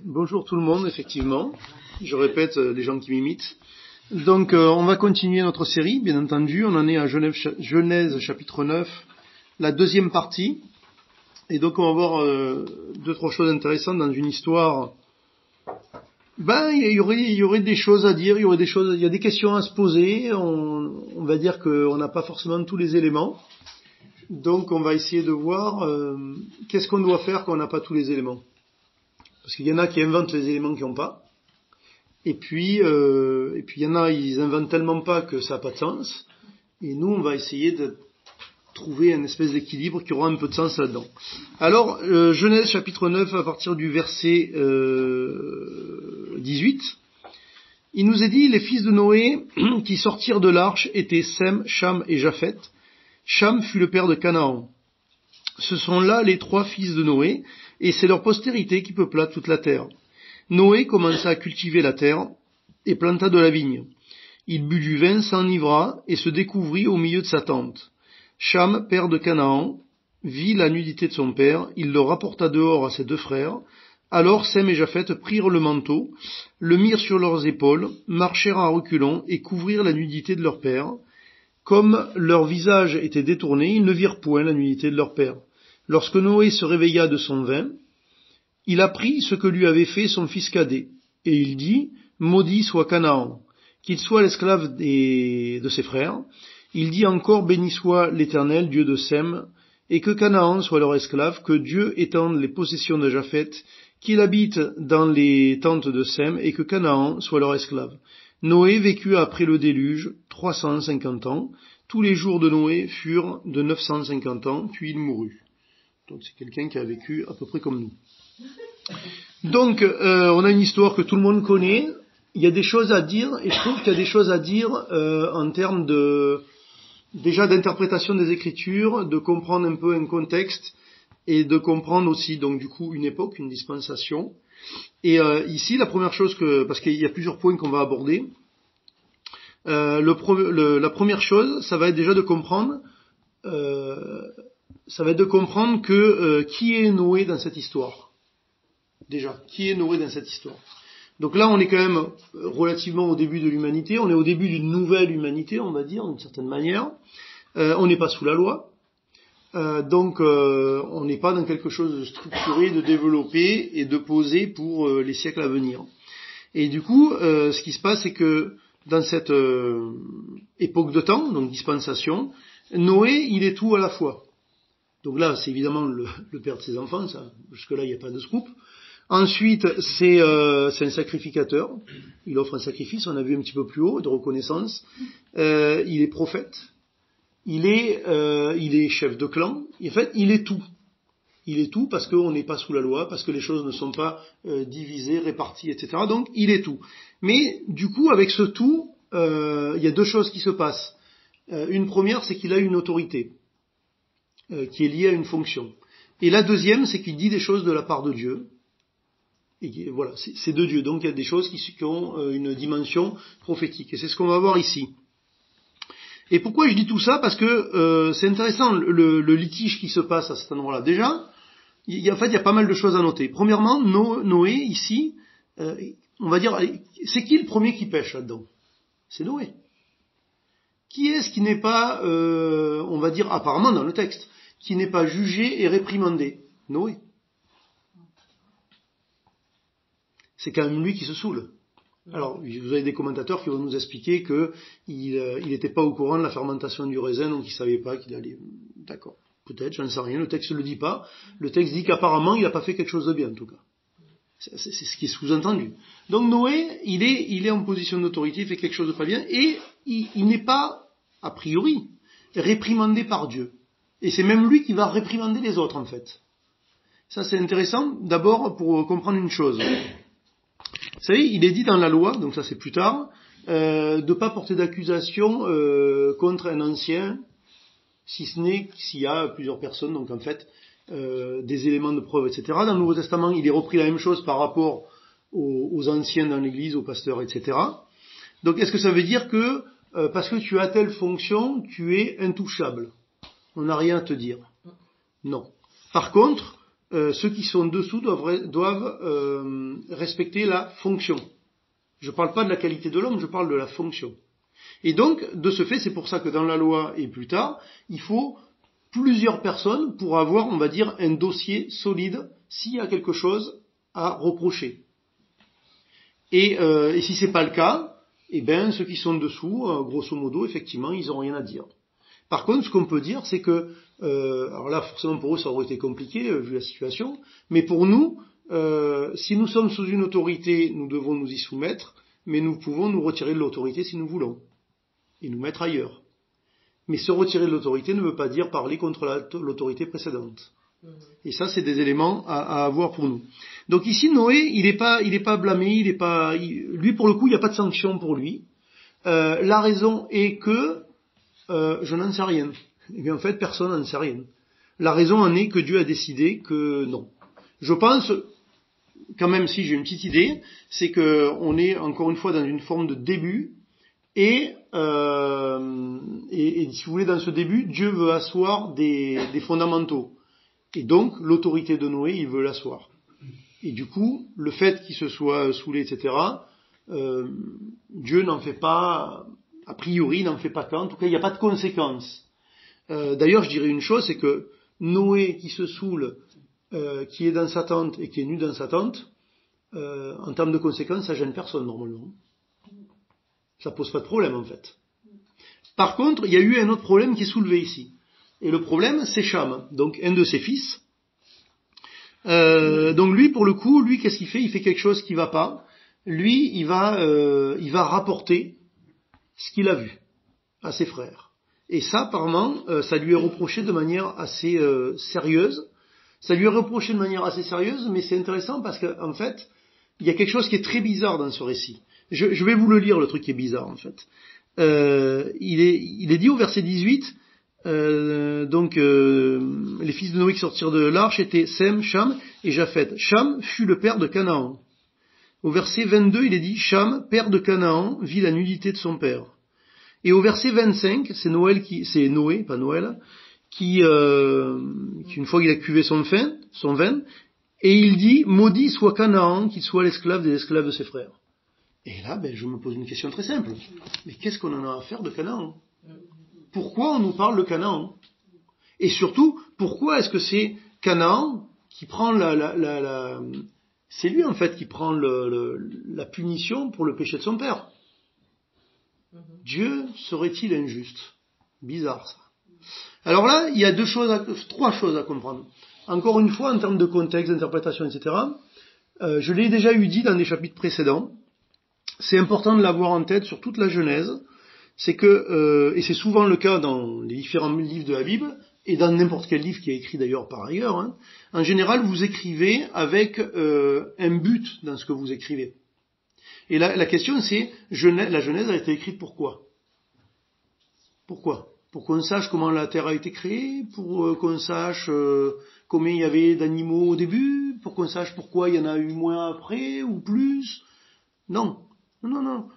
Bonjour tout le monde, effectivement. Je répète les gens qui m'imitent. Donc on va continuer notre série, bien entendu. On en est à Genèse chapitre 9, la deuxième partie. Et donc on va voir deux, trois choses intéressantes dans une histoire. Il y aurait des choses à dire, il y a des questions à se poser. On va dire qu'on n'a pas forcément tous les éléments. Donc on va essayer de voir qu'est-ce qu'on doit faire quand on n'a pas tous les éléments. Parce qu'il y en a qui inventent les éléments qu'ils n'ont pas. Et puis il y en a, ils inventent tellement pas que ça n'a pas de sens. Et nous, on va essayer de trouver une espèce d'équilibre qui aura un peu de sens là-dedans. Alors, Genèse chapitre 9, à partir du verset 18, il nous est dit, les fils de Noé qui sortirent de l'arche étaient Sem, Cham et Japhet. Cham fut le père de Canaan. Ce sont là les trois fils de Noé, et c'est leur postérité qui peupla toute la terre. Noé commença à cultiver la terre, et planta de la vigne. Il but du vin, s'enivra, et se découvrit au milieu de sa tente. Cham, père de Canaan, vit la nudité de son père, il le rapporta dehors à ses deux frères. Alors Sem et Japhet prirent le manteau, le mirent sur leurs épaules, marchèrent à reculons, et couvrirent la nudité de leur père. Comme leur visage était détourné, ils ne virent point la nudité de leur père. Lorsque Noé se réveilla de son vin, il apprit ce que lui avait fait son fils cadet, et il dit, maudit soit Canaan, qu'il soit l'esclave de ses frères. Il dit encore, béni soit l'Éternel, Dieu de Sem, et que Canaan soit leur esclave, que Dieu étende les possessions de Japhet, qu'il habite dans les tentes de Sem, et que Canaan soit leur esclave. Noé vécut après le déluge 350 ans. Tous les jours de Noé furent de 950 ans, puis il mourut. Donc c'est quelqu'un qui a vécu à peu près comme nous. Donc on a une histoire que tout le monde connaît. Il y a des choses à dire, et je trouve qu'il y a des choses à dire en termes déjà d'interprétation des Écritures, de comprendre un peu un contexte, et de comprendre aussi donc du coup une époque, une dispensation. Et ici, la première chose parce qu'il y a plusieurs points qu'on va aborder, la première chose, ça va être déjà de comprendre, que qui est Noé dans cette histoire. Déjà, qui est Noé dans cette histoire. Donc là, on est quand même relativement au début de l'humanité, on est au début d'une nouvelle humanité, on va dire, d'une certaine manière. On n'est pas sous la loi. Donc on n'est pas dans quelque chose de structuré, de développé et de posé pour les siècles à venir. Et du coup, ce qui se passe, c'est que dans cette époque de temps, donc dispensation, Noé, il est tout à la fois. Donc là, c'est évidemment le père de ses enfants, ça, jusque-là, il n'y a pas de scoop. Ensuite, c'est un sacrificateur, il offre un sacrifice, on a vu un petit peu plus haut, de reconnaissance. Il est prophète. Il est chef de clan. En fait, il est tout. Il est tout parce qu'on n'est pas sous la loi, parce que les choses ne sont pas divisées, réparties, etc. Donc, il est tout. Mais du coup, avec ce tout, il y a deux choses qui se passent. Une première, c'est qu'il a une autorité qui est liée à une fonction. Et la deuxième, c'est qu'il dit des choses de la part de Dieu. Et voilà, c'est de Dieu. Donc, il y a des choses qui ont une dimension prophétique. Et c'est ce qu'on va voir ici. Et pourquoi je dis tout ça? Parce que c'est intéressant le litige qui se passe à cet endroit-là. Déjà, il y a pas mal de choses à noter. Premièrement, Noé, ici, on va dire, c'est qui le premier qui pêche là-dedans? C'est Noé. Qui est-ce qui n'est pas, on va dire, apparemment dans le texte, qui n'est pas jugé et réprimandé? Noé. C'est quand même lui qui se saoule. Alors, vous avez des commentateurs qui vont nous expliquer que il n'était pas au courant de la fermentation du raisin, donc il savait pas qu'il allait... D'accord. Peut-être, j'en sais rien, le texte ne le dit pas. Le texte dit qu'apparemment, il n'a pas fait quelque chose de bien, en tout cas. C'est ce qui est sous-entendu. Donc Noé, il est en position d'autorité, il fait quelque chose de pas bien, et il n'est pas, a priori, réprimandé par Dieu. Et c'est même lui qui va réprimander les autres, en fait. Ça, c'est intéressant, d'abord, pour comprendre une chose. Vous savez, il est dit dans la loi, donc ça c'est plus tard, de ne pas porter d'accusation contre un ancien, si ce n'est s'il y a plusieurs personnes, donc en fait, des éléments de preuve, etc. Dans le Nouveau Testament, il est repris la même chose par rapport aux anciens dans l'Église, aux pasteurs, etc. Donc est-ce que ça veut dire que parce que tu as telle fonction, tu es intouchable? On n'a rien à te dire. Non. Par contre, ceux qui sont dessous doivent respecter la fonction. Je ne parle pas de la qualité de l'homme, je parle de la fonction. Et donc, de ce fait, c'est pour ça que dans la loi et plus tard, il faut plusieurs personnes pour avoir, on va dire, un dossier solide s'il y a quelque chose à reprocher. Et si c'est pas le cas, eh ben ceux qui sont dessous, grosso modo, effectivement, ils n'ont rien à dire. Par contre, ce qu'on peut dire, c'est que, alors là, forcément pour eux, ça aurait été compliqué vu la situation, mais pour nous, si nous sommes sous une autorité, nous devons nous y soumettre, mais nous pouvons nous retirer de l'autorité si nous voulons, et nous mettre ailleurs. Mais se retirer de l'autorité ne veut pas dire parler contre l'autorité précédente. Et ça, c'est des éléments à avoir pour nous. Donc ici, Noé, il est pas blâmé, lui pour le coup, il n'y a pas de sanction pour lui. La raison est que je n'en sais rien. Et bien en fait, personne n'en sait rien. La raison en est que Dieu a décidé que non. Je pense, quand même, si j'ai une petite idée, c'est que on est encore une fois dans une forme de début, et si vous voulez, dans ce début, Dieu veut asseoir des fondamentaux. Et donc, l'autorité de Noé, il veut l'asseoir. Et du coup, le fait qu'il se soit saoulé, etc., Dieu n'en fait pas, a priori, n'en fait pas cas. En tout cas, il n'y a pas de conséquences. D'ailleurs, je dirais une chose, c'est que Noé qui se saoule, qui est dans sa tente et qui est nu dans sa tente, en termes de conséquences, ça gêne personne normalement. Ça pose pas de problème en fait. Par contre, il y a eu un autre problème qui est soulevé ici. Et le problème, c'est Cham, donc un de ses fils. Donc lui, pour le coup, lui, qu'est-ce qu'il fait ? Il fait quelque chose qui va pas. Lui, il va rapporter ce qu'il a vu à ses frères. Et ça, apparemment, ça lui est reproché de manière assez sérieuse. Ça lui est reproché de manière assez sérieuse, mais c'est intéressant parce qu'en fait, il y a quelque chose qui est très bizarre dans ce récit. Je vais vous le lire, le truc qui est bizarre en fait. Il est dit au verset 18, les fils de Noé qui sortirent de l'arche étaient Sem, Cham et Japheth. Cham fut le père de Canaan. Au verset 22, il est dit Cham, père de Canaan, vit la nudité de son père. Et au verset 25, c'est Noé, pas Noël, qui une fois qu'il a cuvé son vin, et il dit maudit soit Canaan, qu'il soit l'esclave des esclaves de ses frères. Et là, je me pose une question très simple. Mais qu'est-ce qu'on en a à faire de Canaan ? Pourquoi on nous parle de Canaan ? Et surtout, pourquoi est-ce que c'est Canaan qui prend c'est lui en fait qui prend la punition pour le péché de son père ? Dieu serait-il injuste ? Bizarre ça. Alors là, il y a trois choses à comprendre. Encore une fois, en termes de contexte, d'interprétation, etc., je l'ai déjà dit dans des chapitres précédents. C'est important de l'avoir en tête sur toute la Genèse, c'est que, et c'est souvent le cas dans les différents livres de la Bible, et dans n'importe quel livre qui est écrit d'ailleurs par ailleurs, en général vous écrivez avec un but dans ce que vous écrivez. Et la question c'est, la Genèse a été écrite pourquoi ? Pourquoi ? Pour qu'on sache comment la terre a été créée, pour qu'on sache combien il y avait d'animaux au début, pour qu'on sache pourquoi il y en a eu moins après ou plus. Non.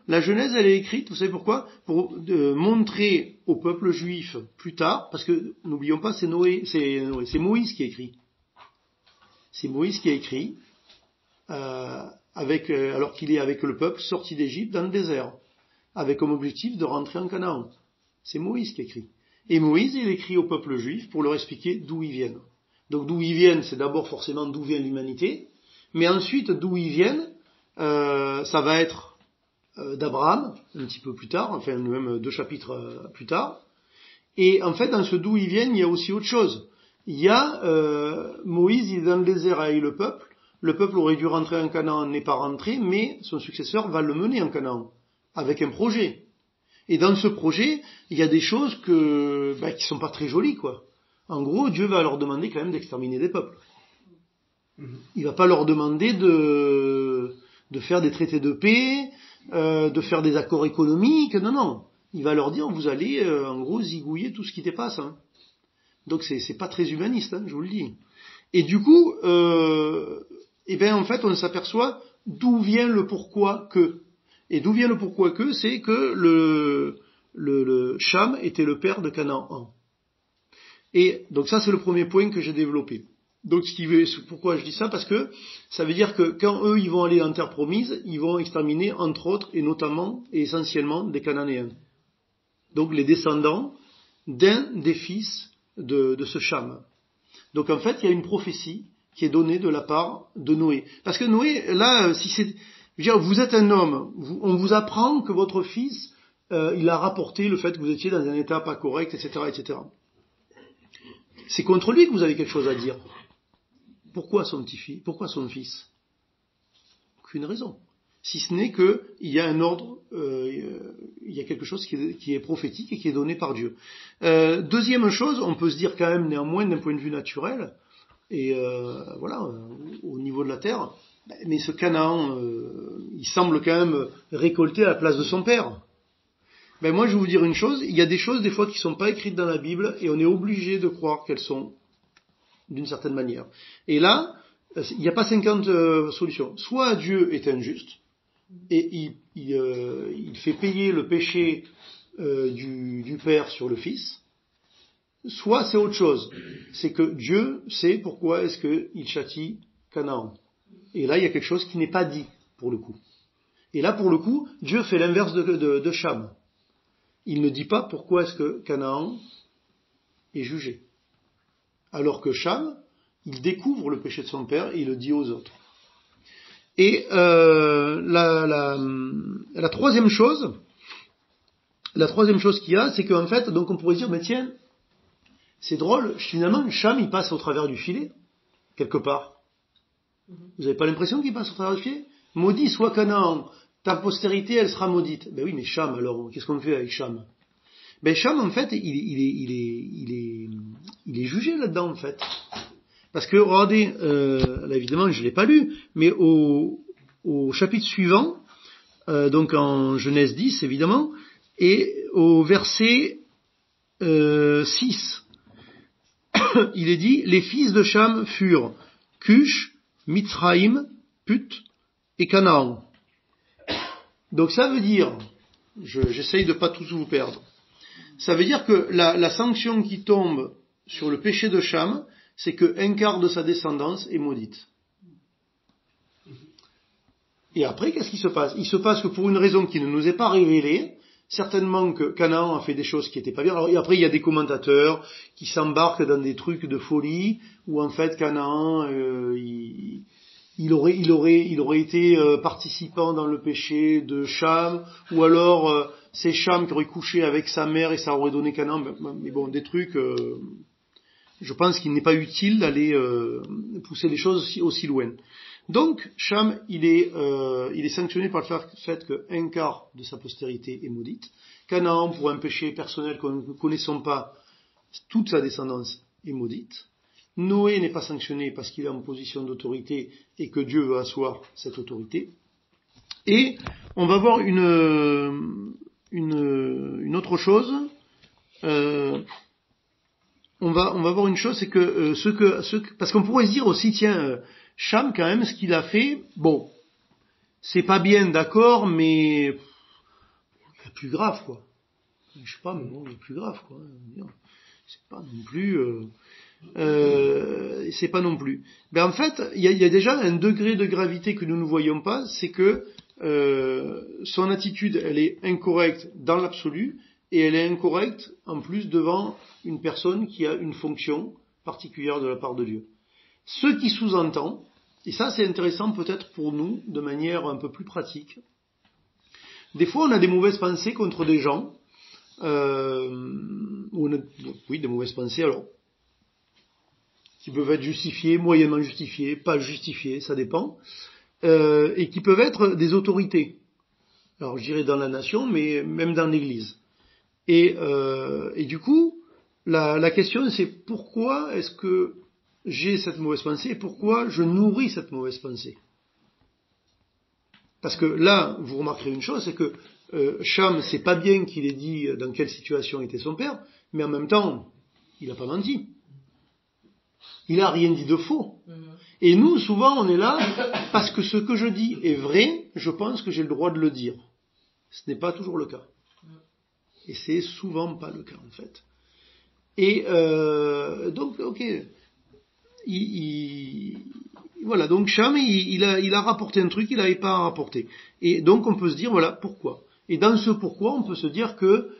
La Genèse, elle est écrite, vous savez pourquoi ? Pour montrer au peuple juif plus tard, parce que n'oublions pas, c'est Moïse qui a écrit. C'est Moïse qui a écrit, alors qu'il est avec le peuple sorti d'Égypte dans le désert, avec comme objectif de rentrer en Canaan. C'est Moïse qui écrit. Et Moïse, il écrit au peuple juif pour leur expliquer d'où ils viennent. Donc d'où ils viennent, c'est d'abord forcément d'où vient l'humanité, mais ensuite d'où ils viennent, ça va être d'Abraham, un petit peu plus tard, enfin même 2 chapitres plus tard. Et en fait, dans ce d'où ils viennent, il y a aussi autre chose. Il y a Moïse, il est dans le désert avec le peuple aurait dû rentrer en Canaan, n'est pas rentré, mais son successeur va le mener en Canaan, avec un projet. Et dans ce projet, il y a des choses qui sont pas très jolies, quoi. En gros, Dieu va leur demander quand même d'exterminer des peuples. Il va pas leur demander de faire des traités de paix, de faire des accords économiques, non. Il va leur dire, vous allez, en gros, zigouiller tout ce qui dépasse. Donc c'est pas très humaniste, je vous le dis. Et du coup, en fait, on s'aperçoit d'où vient le pourquoi que. Et d'où vient le pourquoi que, c'est que le Cham était le père de Canaan. Et donc ça, c'est le premier point que j'ai développé. Donc pourquoi je dis ça? Parce que ça veut dire que quand eux ils vont aller en terre promise, ils vont exterminer entre autres et notamment et essentiellement des Cananéens. Donc les descendants d'un des fils de ce Cham. Donc en fait il y a une prophétie qui est donnée de la part de Noé. Parce que Noé, là, si c'est, je veux dire, vous êtes un homme, on vous apprend que votre fils, il a rapporté le fait que vous étiez dans un état pas correct, etc., etc. C'est contre lui que vous avez quelque chose à dire. Pourquoi son petit-fils? Pourquoi son fils? Aucune raison. Si ce n'est qu'il y a un ordre, il y a quelque chose qui est prophétique et qui est donné par Dieu. Deuxième chose, on peut se dire quand même néanmoins d'un point de vue naturel, et voilà, au niveau de la terre, mais ce Canaan, il semble quand même récolter à la place de son père. Ben moi je vais vous dire une chose, il y a des choses des fois qui ne sont pas écrites dans la Bible et on est obligé de croire qu'elles sont d'une certaine manière. Et là, il n'y a pas 50 solutions. Soit Dieu est injuste, et il fait payer le péché du père sur le fils, soit c'est autre chose. C'est que Dieu sait pourquoi est-ce qu'il châtie Canaan. Et là, il y a quelque chose qui n'est pas dit, pour le coup. Et là, pour le coup, Dieu fait l'inverse de Cham. Il ne dit pas pourquoi est-ce que Canaan est jugé. Alors que Cham, il découvre le péché de son père et il le dit aux autres. Et la troisième chose qu'il y a, c'est qu'en fait, donc on pourrait dire, mais tiens, c'est drôle, finalement, Cham, il passe au travers du filet, quelque part. Vous n'avez pas l'impression qu'il passe au travers du filet? Maudit soit Canaan, ta postérité, elle sera maudite. Ben oui, mais Cham, alors, qu'est-ce qu'on fait avec Cham? Ben Cham, en fait, il est jugé là-dedans, en fait. Parce que, regardez, là, évidemment, je ne l'ai pas lu, mais au chapitre suivant, donc en Genèse 10, évidemment, et au verset 6, il est dit, les fils de Cham furent Cush, Mitzraïm, Put et Canaan. Donc ça veut dire, j'essaye de pas tous vous perdre, ça veut dire que la sanction qui tombe sur le péché de Cham, c'est qu'un quart de sa descendance est maudite. Et après, qu'est-ce qui se passe? Il se passe que pour une raison qui ne nous est pas révélée, certainement que Canaan a fait des choses qui n'étaient pas bien. Alors, et après, il y a des commentateurs qui s'embarquent dans des trucs de folie, où en fait Canaan, il aurait été participant dans le péché de Cham, ou alors c'est Cham qui aurait couché avec sa mère et ça aurait donné Canaan. Mais bon, des trucs... je pense qu'il n'est pas utile d'aller pousser les choses aussi loin. Donc, Cham, il est sanctionné par le fait qu'un quart de sa postérité est maudite. Canaan, pour un péché personnel que nous ne connaissons pas, toute sa descendance est maudite. Noé n'est pas sanctionné parce qu'il est en position d'autorité et que Dieu veut asseoir cette autorité. Et on va voir une autre chose. On va voir une chose, c'est que parce qu'on pourrait se dire aussi, tiens, Cham, quand même, ce qu'il a fait, bon, c'est pas bien, d'accord, mais il y a plus grave, quoi. Je sais pas, mais bon, il y a plus grave, quoi. C'est pas non plus, c'est pas non plus. Ben en fait, il y a déjà un degré de gravité que nous ne voyons pas, c'est que son attitude, elle est incorrecte dans l'absolu, et elle est incorrecte en plus devant une personne qui a une fonction particulière de la part de Dieu. Ce qui sous-entend, et ça c'est intéressant peut-être pour nous de manière un peu plus pratique, des fois on a des mauvaises pensées contre des gens, oui, des mauvaises pensées alors, qui peuvent être justifiées, moyennement justifiées, pas justifiées, ça dépend, et qui peuvent être des autorités. Alors je dirais dans la nation, mais même dans l'Église. Et du coup, la question c'est pourquoi est-ce que j'ai cette mauvaise pensée et pourquoi je nourris cette mauvaise pensée? Parce que là, vous remarquerez une chose, c'est que Cham, c'est pas bien qu'il ait dit dans quelle situation était son père, mais en même temps, il n'a pas menti. Il n'a rien dit de faux. Et nous, souvent, on est là, parce que ce que je dis est vrai, je pense que j'ai le droit de le dire. Ce n'est pas toujours le cas. Et c'est souvent pas le cas, en fait. Et donc, ok. voilà, donc Cham, il a rapporté un truc qu'il n'avait pas à rapporter. Et donc on peut se dire, voilà, pourquoi. Et dans ce pourquoi, on peut se dire que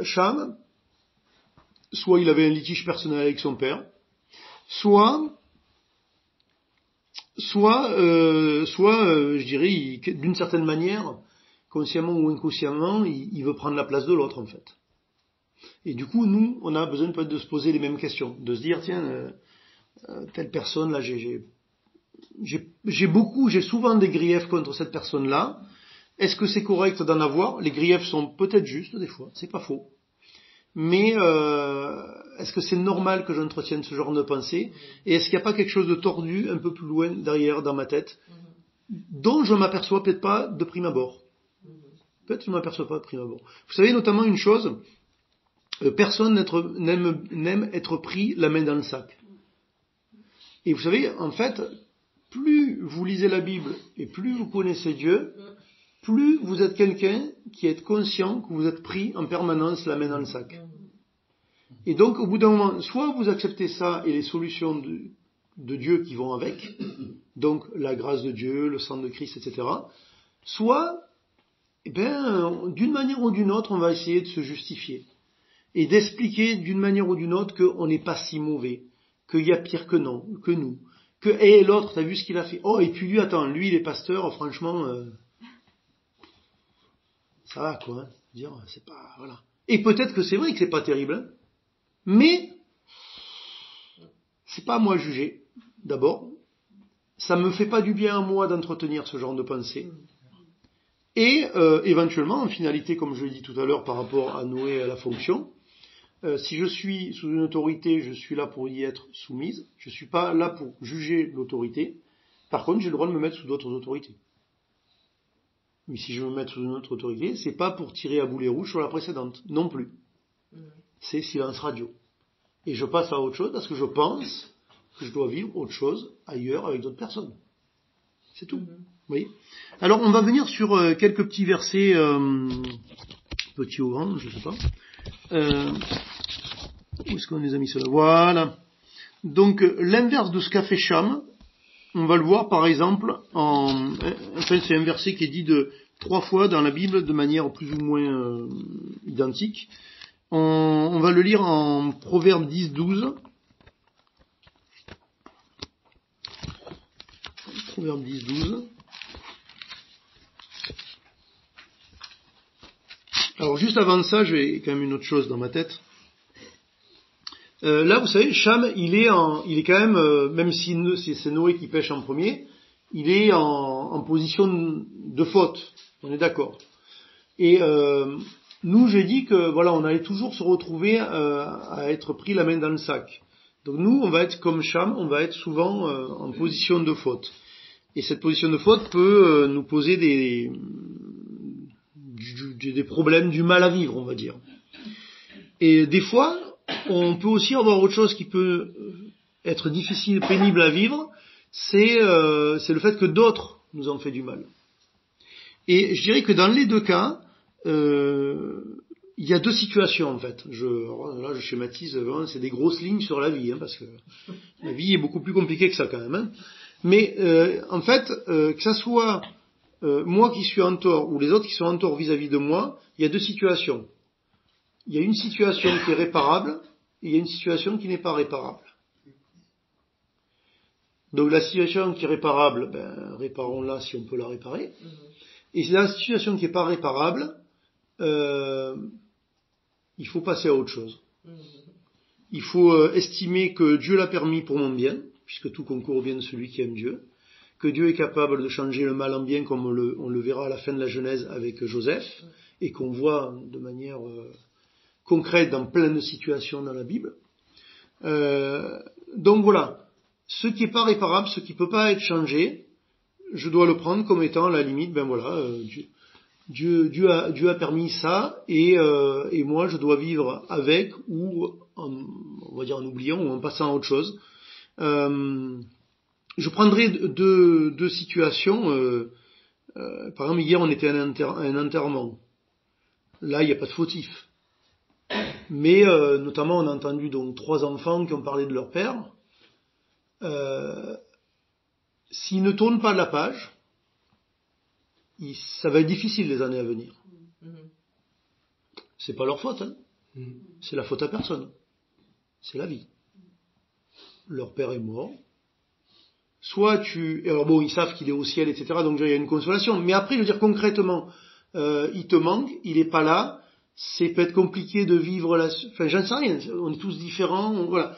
Cham, soit il avait un litige personnel avec son père, soit je dirais, d'une certaine manière, consciemment ou inconsciemment, il veut prendre la place de l'autre, en fait. Et du coup, nous, on a besoin peut-être de se poser les mêmes questions, de se dire, tiens, telle personne, là, j'ai souvent des griefs contre cette personne-là. Est-ce que c'est correct d'en avoir? Les griefs sont peut-être justes, des fois, c'est pas faux. Mais est-ce que c'est normal que j'entretienne ce genre de pensée? Et est-ce qu'il n'y a pas quelque chose de tordu un peu plus loin derrière dans ma tête, dont je m'aperçois peut-être pas de prime abord? Peut-être que je m'aperçois pas de prime abord. Vous savez notamment une chose, personne n'aime être pris la main dans le sac. Et vous savez, en fait, plus vous lisez la Bible et plus vous connaissez Dieu, plus vous êtes quelqu'un qui est conscient que vous êtes pris en permanence la main dans le sac. Et donc, au bout d'un moment, soit vous acceptez ça et les solutions de Dieu qui vont avec, donc la grâce de Dieu, le sang de Christ, etc., soit, d'une manière ou d'une autre, on va essayer de se justifier et d'expliquer d'une manière ou d'une autre qu'on n'est pas si mauvais, qu'il y a pire que nous, que l'autre, t'as vu ce qu'il a fait? Oh, et puis lui, attends, lui, il est pasteur, franchement, ça va quoi, hein, dire, c'est pas, voilà. Et peut-être que c'est vrai que c'est pas terrible, hein, mais c'est pas à moi à juger. D'abord, ça me fait pas du bien à moi d'entretenir ce genre de pensée. Et éventuellement, en finalité, comme je l'ai dit tout à l'heure par rapport à Noé et à la fonction, si je suis sous une autorité, je suis là pour y être soumise. Je suis pas là pour juger l'autorité. Par contre, j'ai le droit de me mettre sous d'autres autorités. Mais si je veux me mettre sous une autre autorité, c'est pas pour tirer à boulet rouge sur la précédente, non plus. C'est silence radio. Et je passe à autre chose parce que je pense que je dois vivre autre chose ailleurs avec d'autres personnes. C'est tout. Vous voyez ? Alors on va venir sur quelques petits versets, petits ou grands, je sais pas. Où est-ce qu'on les a mis cela ? Voilà. Donc l'inverse de ce qu'a fait Cham, on va le voir par exemple enfin c'est un verset qui est dit 3 fois dans la Bible de manière plus ou moins identique. On va le lire en Proverbe 10-12. Proverbe 10-12. Alors juste avant ça, j'ai quand même une autre chose dans ma tête. Là, vous savez, Cham, il est quand même, même si c'est Noé qui pêche en premier, il est en position de faute. On est d'accord. Et nous, j'ai dit que voilà, on allait toujours se retrouver à être pris la main dans le sac. Donc nous, on va être comme Cham, on va être souvent en position de faute. Et cette position de faute peut nous poser des problèmes, du mal à vivre, on va dire. Et des fois, on peut aussi avoir autre chose qui peut être difficile, pénible à vivre, c'est le fait que d'autres nous ont fait du mal. Et je dirais que dans les deux cas, il y a deux situations en fait. Là, je schématise, vraiment, c'est des grosses lignes sur la vie, hein, parce que la vie est beaucoup plus compliquée que ça quand même. Hein. Mais en fait, que ça soit moi qui suis en tort ou les autres qui sont en tort vis-à-vis de moi, il y a deux situations. Il y a une situation qui est réparable et il y a une situation qui n'est pas réparable. Donc la situation qui est réparable, réparons-la si on peut la réparer. Et la situation qui n'est pas réparable, il faut passer à autre chose. Il faut estimer que Dieu l'a permis pour mon bien, puisque tout concourt au bien de celui qui aime Dieu, que Dieu est capable de changer le mal en bien, comme on le verra à la fin de la Genèse avec Joseph, et qu'on voit de manière concrète dans plein de situations dans la Bible. Donc voilà, ce qui n'est pas réparable, ce qui ne peut pas être changé, je dois le prendre comme étant la limite, Dieu a permis ça, et moi je dois vivre avec, ou on va dire en oubliant, ou en passant à autre chose. Je prendrai deux situations. Par exemple, hier on était à un enterrement. Là, il n'y a pas de fautif. Mais notamment, on a entendu donc 3 enfants qui ont parlé de leur père. s'ils ne tournent pas la page, ça va être difficile les années à venir. C'est pas leur faute, hein. C'est la faute à personne. C'est la vie. Leur père est mort. Soit alors bon, ils savent qu'il est au ciel, etc. Donc il y a une consolation. Mais après, je veux dire concrètement, il te manque, il est pas là. C'est peut-être compliqué de vivre enfin, j'en sais rien. On est tous différents. Voilà.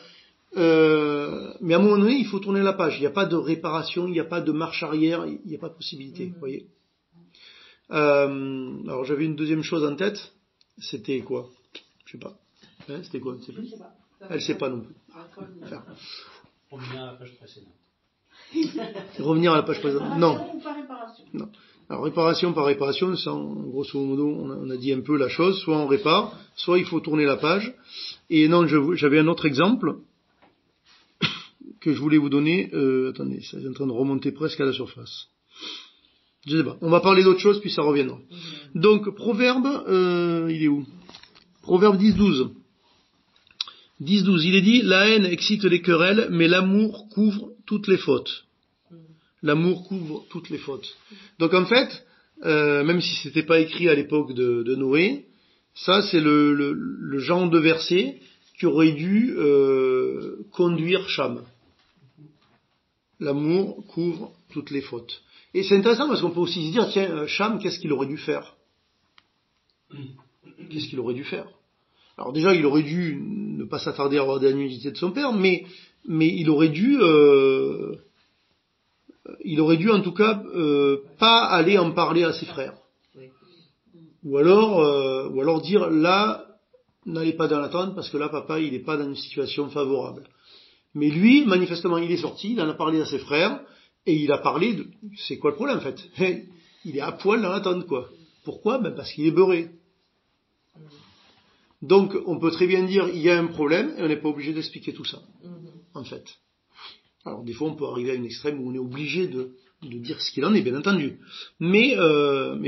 Mais à un moment donné, il faut tourner la page. Il n'y a pas de réparation, il n'y a pas de marche arrière, il n'y a pas de possibilité. Vous voyez. Alors j'avais une deuxième chose en tête. C'était quoi? Je sais pas. Hein, c'était quoi? Je sais pas. Elle sait pas non plus. Revenir à la page précédente. Revenir à la page précédente. Non. Non. Alors réparation par réparation, ça, grosso modo, on a dit un peu la chose. Soit on répare, soit il faut tourner la page. Et non, j'avais un autre exemple que je voulais vous donner. Attendez, ça est en train de remonter presque à la surface. Je sais pas. On va parler d'autre chose, puis ça reviendra. Donc, Proverbe, il est où? Proverbe 10-12. 10-12, il est dit, la haine excite les querelles, mais l'amour couvre toutes les fautes. L'amour couvre toutes les fautes. Donc en fait, même si c'était pas écrit à l'époque de Noé, ça c'est le genre de verset qui aurait dû conduire Cham. L'amour couvre toutes les fautes. Et c'est intéressant parce qu'on peut aussi se dire, tiens, Cham, qu'est-ce qu'il aurait dû faire? Qu'est-ce qu'il aurait dû faire? Alors déjà, il aurait dû ne pas s'attarder à avoir des nudité de son père, mais il aurait dû en tout cas pas aller en parler à ses frères. Ou alors dire là, n'allez pas dans la tente parce que là, papa, il n'est pas dans une situation favorable. Mais lui, manifestement, il est sorti, il en a parlé à ses frères, et il a parlé de... C'est quoi le problème, en fait? Il est à poil dans la tente, quoi. Pourquoi? Parce qu'il est beurré. Donc, on peut très bien dire, il y a un problème, et on n'est pas obligé d'expliquer tout ça, en fait. Alors, des fois, on peut arriver à une extrême où on est obligé de dire ce qu'il en est, bien entendu. Mais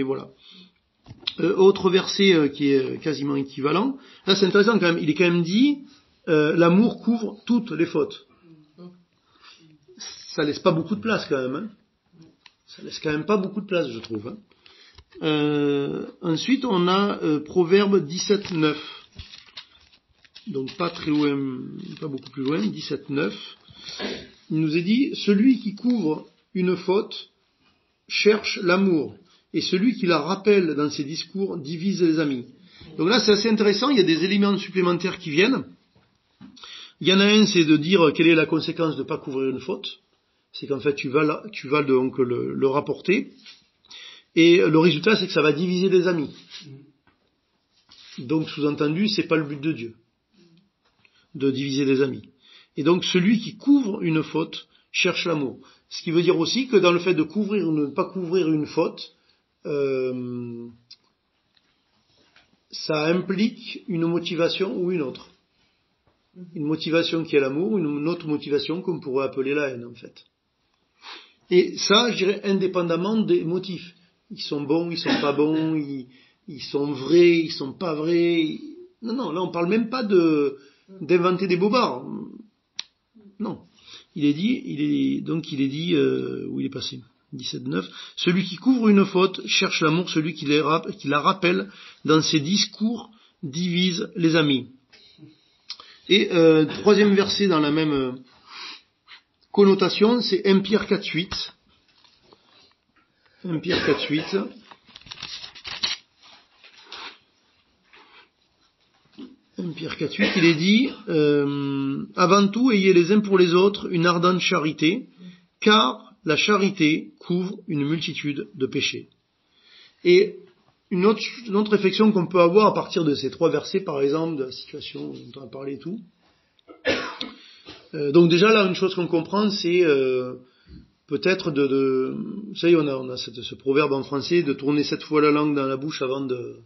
voilà. Autre verset qui est quasiment équivalent. Là, c'est intéressant quand même. Il est quand même dit, l'amour couvre toutes les fautes. Ça laisse pas beaucoup de place quand même. Hein. Ça laisse quand même pas beaucoup de place, je trouve. Hein. Ensuite, on a Proverbe 17-9. Donc pas très loin, pas beaucoup plus loin, 17-9. Il nous est dit, celui qui couvre une faute cherche l'amour, et celui qui la rappelle dans ses discours divise les amis. Donc là, c'est assez intéressant, il y a des éléments supplémentaires qui viennent. Il y en a un, c'est de dire quelle est la conséquence de ne pas couvrir une faute. C'est qu'en fait, tu vas donc le rapporter, et le résultat, c'est que ça va diviser les amis. Donc, sous-entendu, c'est pas le but de Dieu, de diviser les amis. Et donc, celui qui couvre une faute cherche l'amour. Ce qui veut dire aussi que dans le fait de couvrir ou de ne pas couvrir une faute, ça implique une motivation ou une autre. Une motivation qui est l'amour, une autre motivation qu'on pourrait appeler la haine, en fait. Et ça, je dirais, indépendamment des motifs. Ils sont bons, ils sont pas bons, ils sont vrais, ils sont pas vrais. Non, là on parle même pas d'inventer des bobards. Non. Il est dit, où il est passé? 17-9. Celui qui couvre une faute cherche l'amour, celui qui la rappelle dans ses discours divise les amis. Et troisième verset dans la même connotation, c'est 1 Pierre 4.8. 1 Pierre 4.8. 1 Pierre 4.8, il est dit, avant tout, ayez les uns pour les autres une ardente charité, car la charité couvre une multitude de péchés. Et une autre réflexion qu'on peut avoir à partir de ces trois versets, par exemple, de la situation dont on a parlé et tout. Donc déjà là, une chose qu'on comprend, c'est peut-être vous savez, on a ce proverbe en français de tourner 7 fois la langue dans la bouche avant de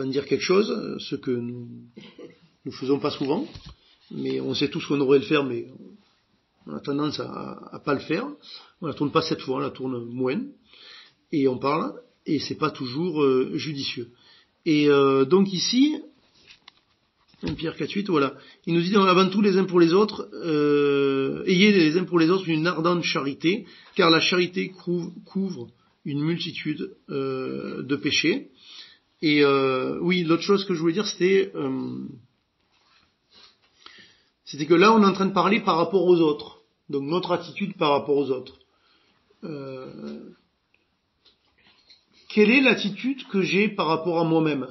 dire quelque chose, ce que nous faisons pas souvent, mais on sait tous qu'on aurait le faire, mais on a tendance à pas le faire. On la tourne pas 7 fois, on la tourne moins, et on parle, et c'est pas toujours judicieux. Et donc ici, 1 Pierre 4:8, voilà. Il nous dit avant tout les uns pour les autres, ayez les uns pour les autres une ardente charité, car la charité couvre une multitude de péchés. Et oui, l'autre chose que je voulais dire, c'était que là, on est en train de parler par rapport aux autres. Donc notre attitude par rapport aux autres. Quelle est l'attitude que j'ai par rapport à moi-même?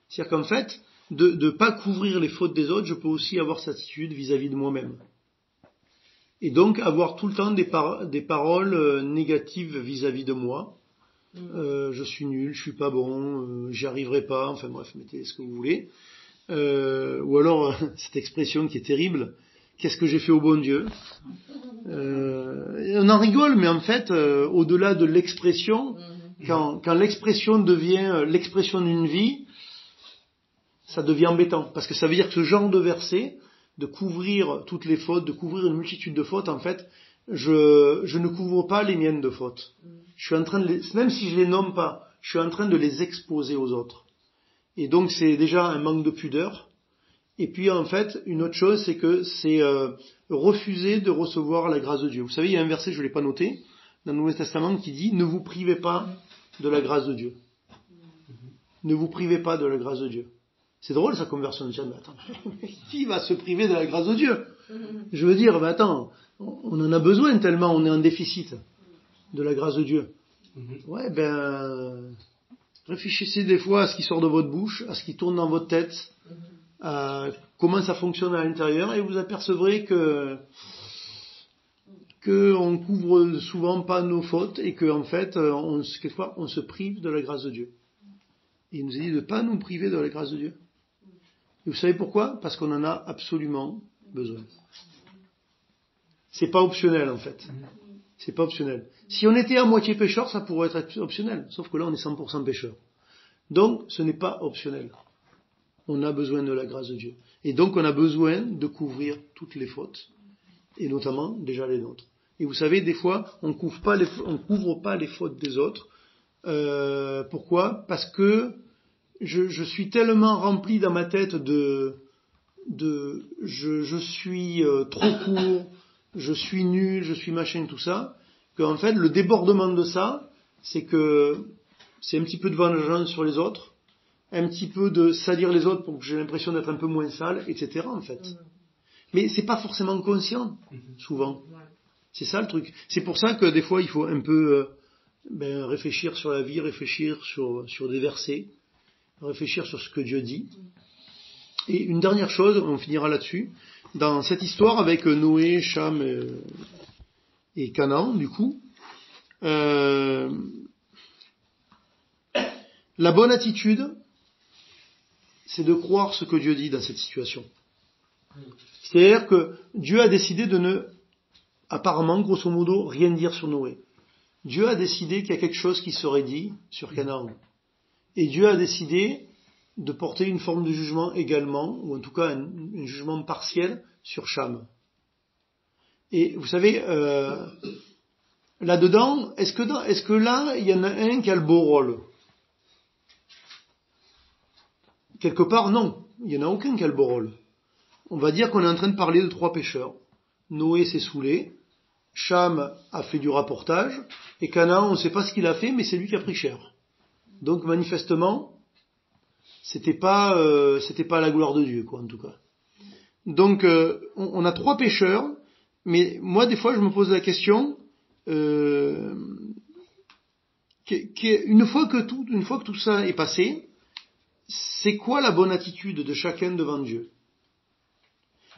C'est-à-dire qu'en fait, de ne pas couvrir les fautes des autres, je peux aussi avoir cette attitude vis-à-vis de moi-même. Et donc avoir tout le temps des paroles négatives vis-à-vis de moi. Je suis nul, je suis pas bon, j'y arriverai pas, enfin bref, mettez ce que vous voulez. Ou alors cette expression qui est terrible, qu'est-ce que j'ai fait au bon Dieu? On en rigole, mais en fait, au-delà de l'expression, quand l'expression devient l'expression d'une vie, ça devient embêtant, parce que ça veut dire que ce genre de verset, de couvrir toutes les fautes, de couvrir une multitude de fautes, en fait, je ne couvre pas les miennes de fautes. Je suis en train même si je les nomme pas, je suis en train de les exposer aux autres. Et donc c'est déjà un manque de pudeur. Et puis en fait, une autre chose, c'est que c'est refuser de recevoir la grâce de Dieu. Vous savez, il y a un verset, je ne l'ai pas noté, dans le Nouveau Testament qui dit « Ne vous privez pas de la grâce de Dieu ». Ne vous privez pas de la grâce de Dieu. C'est drôle sa conversion de dire, mais attends, qui va se priver de la grâce de Dieu? Je veux dire, mais attends, on en a besoin tellement on est en déficit de la grâce de Dieu. Ouais, réfléchissez des fois à ce qui sort de votre bouche, à ce qui tourne dans votre tête, à comment ça fonctionne à l'intérieur, et vous apercevrez que on couvre souvent pas nos fautes, et que en fait, quelquefois, on se prive de la grâce de Dieu. Et il nous a dit de ne pas nous priver de la grâce de Dieu. Et vous savez pourquoi? Parce qu'on en a absolument besoin. C'est pas optionnel en fait. C'est pas optionnel. Si on était à moitié pécheur, ça pourrait être optionnel. Sauf que là, on est 100% pécheur. Donc, ce n'est pas optionnel. On a besoin de la grâce de Dieu. Et donc, on a besoin de couvrir toutes les fautes. Et notamment, déjà les nôtres. Et vous savez, des fois, on couvre pas les fautes des autres. Pourquoi? Parce que je suis tellement rempli dans ma tête je suis trop court, je suis nul, je suis machin, tout ça, qu'en fait, le débordement de ça, c'est que c'est un petit peu de vengeance sur les autres, un petit peu de salir les autres pour que j'ai l'impression d'être un peu moins sale, etc. en fait. Mais c'est pas forcément conscient, souvent. C'est ça le truc. C'est pour ça que des fois, il faut un peu réfléchir sur la vie, réfléchir sur des versets, réfléchir sur ce que Dieu dit. Et une dernière chose, on finira là-dessus, dans cette histoire avec Noé, Cham et Canaan, du coup, la bonne attitude, c'est de croire ce que Dieu dit dans cette situation. C'est-à-dire que Dieu a décidé de ne, apparemment, grosso modo, rien dire sur Noé. Dieu a décidé qu'il y a quelque chose qui serait dit sur Canaan. Et Dieu a décidé de porter une forme de jugement également, ou en tout cas un jugement partiel sur Cham. Et vous savez, là-dedans, est-ce que là, il y en a un qui a le beau rôle? Quelque part, non. Il n'y en a aucun qui a le beau rôle. On va dire qu'on est en train de parler de 3 pécheurs. Noé s'est saoulé, Cham a fait du rapportage, et Canaan, on ne sait pas ce qu'il a fait, mais c'est lui qui a pris cher. Donc manifestement, c'était pas la gloire de Dieu, quoi, en tout cas. Donc on a 3 pécheurs, mais moi des fois je me pose la question, une fois que tout ça est passé, c'est quoi la bonne attitude de chacun devant Dieu?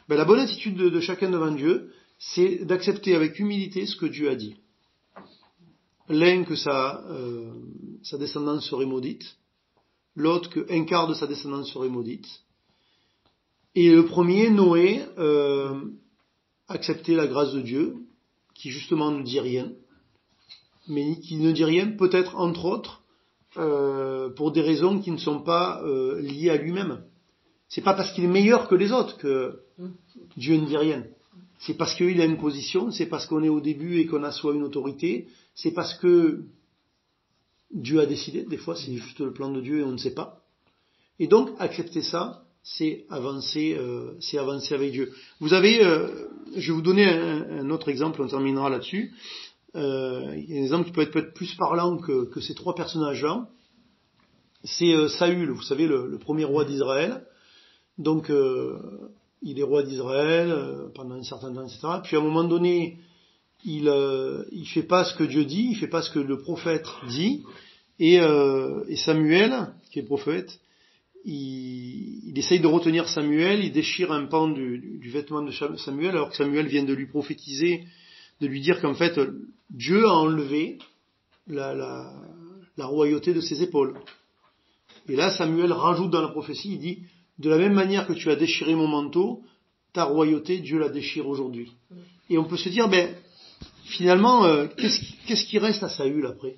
La bonne attitude de chacun devant Dieu, c'est d'accepter avec humilité ce que Dieu a dit. L'un que sa descendance serait maudite, l'autre qu'un quart de sa descendance serait maudite. Et le premier, Noé, acceptait la grâce de Dieu, qui justement ne dit rien, mais qui ne dit rien peut-être entre autres pour des raisons qui ne sont pas liées à lui-même. C'est pas parce qu'il est meilleur que les autres que Dieu ne dit rien. C'est parce qu'il a une position, c'est parce qu'on est au début et qu'on a soit une autorité, c'est parce que Dieu a décidé, des fois c'est juste le plan de Dieu et on ne sait pas. Et donc accepter ça c'est avancer avec Dieu. Vous avez, je vais vous donner un autre exemple, on terminera là-dessus. Il y a un exemple qui peut être plus parlant que ces trois personnages-là. C'est Saül, vous savez, le premier roi d'Israël. Donc, il est roi d'Israël pendant un certain temps, etc. Puis à un moment donné, il fait pas ce que Dieu dit, il fait pas ce que le prophète dit. Et Samuel, qui est prophète, il essaye de retenir Samuel, il déchire un pan du vêtement de Samuel, alors que Samuel vient de lui prophétiser, de lui dire qu'en fait, Dieu a enlevé la royauté de ses épaules. Et là, Samuel rajoute dans la prophétie, il dit, de la même manière que tu as déchiré mon manteau, ta royauté, Dieu la déchire aujourd'hui. Et on peut se dire, finalement, qu'est-ce qui reste à Saül après?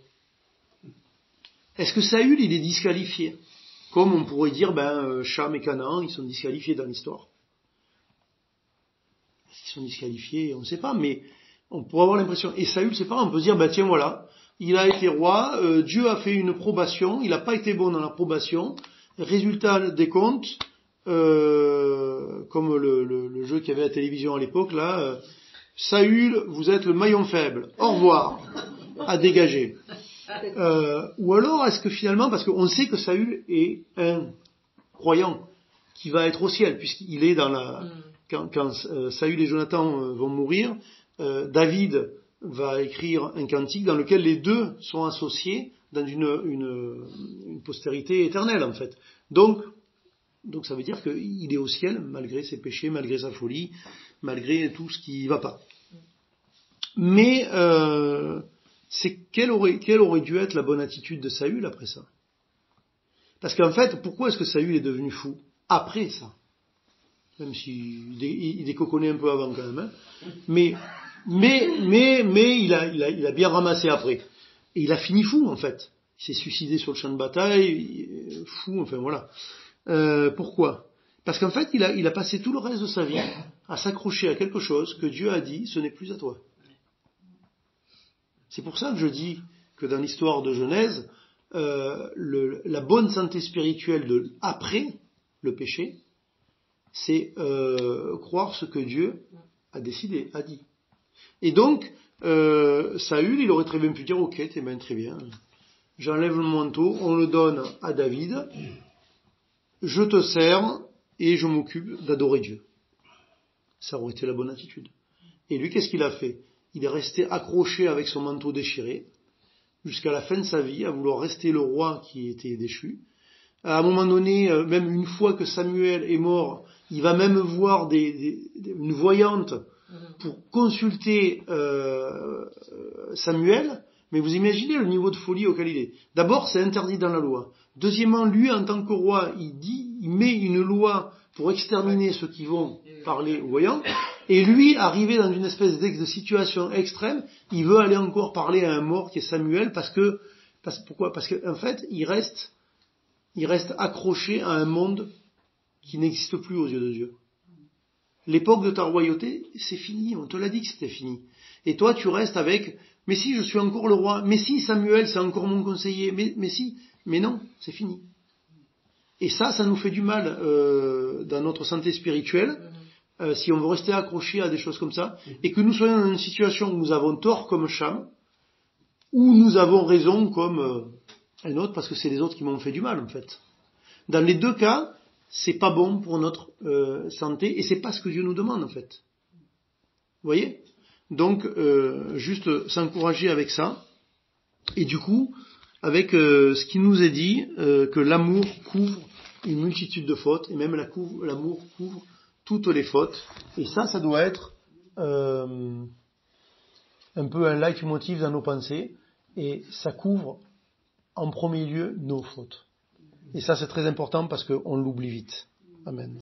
Est-ce que Saül, il est disqualifié? Comme on pourrait dire, Cham et Canaan, ils sont disqualifiés dans l'histoire. Est-ce qu'ils sont disqualifiés? On ne sait pas, mais on pourrait avoir l'impression. Et Saül, c'est pas, on peut se dire, tiens, voilà, il a été roi, Dieu a fait une probation, il n'a pas été bon dans la probation. Résultat des comptes, comme le jeu qu'il y avait à la télévision à l'époque, là, Saül, vous êtes le maillon faible. Au revoir. À dégager. Ou alors, est-ce que finalement, parce qu'on sait que Saül est un croyant qui va être au ciel, puisqu'il est dans quand Saül et Jonathan vont mourir, David va écrire un cantique dans lequel les deux sont associés dans une postérité éternelle, en fait. Donc ça veut dire qu'il est au ciel, malgré ses péchés, malgré sa folie, malgré tout ce qui va pas. Mais quelle aurait dû être la bonne attitude de Saül après ça? Parce qu'en fait, pourquoi est-ce que Saül est devenu fou après ça? Même s'il décoconnait un peu avant quand même, hein. Mais il a bien ramassé après. Et il a fini fou, en fait. Il s'est suicidé sur le champ de bataille, fou, enfin voilà. Pourquoi? Parce qu'en fait, il a passé tout le reste de sa vie à s'accrocher à quelque chose que Dieu a dit, ce n'est plus à toi. C'est pour ça que je dis que dans l'histoire de Genèse, la bonne santé spirituelle après le péché, c'est croire ce que Dieu a décidé, a dit. Et donc, Saül, il aurait très bien pu dire, ok, très bien, j'enlève le manteau, on le donne à David, je te sers et je m'occupe d'adorer Dieu. Ça aurait été la bonne attitude. Et lui, qu'est-ce qu'il a fait? Il est resté accroché avec son manteau déchiré jusqu'à la fin de sa vie, à vouloir rester le roi qui était déchu. À un moment donné, même une fois que Samuel est mort, il va même voir une voyante pour consulter Samuel. Mais vous imaginez le niveau de folie auquel il est. D'abord, c'est interdit dans la loi. Deuxièmement, lui, en tant que roi, il met une loi pour exterminer ceux qui vont parler aux voyants. Et lui, arrivé dans une espèce de situation extrême, il veut aller encore parler à un mort qui est Samuel pourquoi? Parce qu'en fait, il reste accroché à un monde qui n'existe plus aux yeux de Dieu. L'époque de ta royauté, c'est fini, on te l'a dit que c'était fini. Et toi, tu restes avec, mais si je suis encore le roi, mais si Samuel, c'est encore mon conseiller, mais non, c'est fini. Et ça nous fait du mal dans notre santé spirituelle, si on veut rester accroché à des choses comme ça, et que nous soyons dans une situation où nous avons tort comme Cham, ou nous avons raison comme un autre, parce que c'est les autres qui m'ont fait du mal, en fait. Dans les deux cas, c'est pas bon pour notre santé, et c'est pas ce que Dieu nous demande, en fait. Vous voyez? Donc, juste s'encourager avec ça, et du coup, avec ce qui nous est dit, que l'amour couvre une multitude de fautes, et même l'amour couvre toutes les fautes, et ça doit être un peu un leitmotiv dans nos pensées, et ça couvre en premier lieu nos fautes. Et ça c'est très important parce qu'on l'oublie vite. Amen.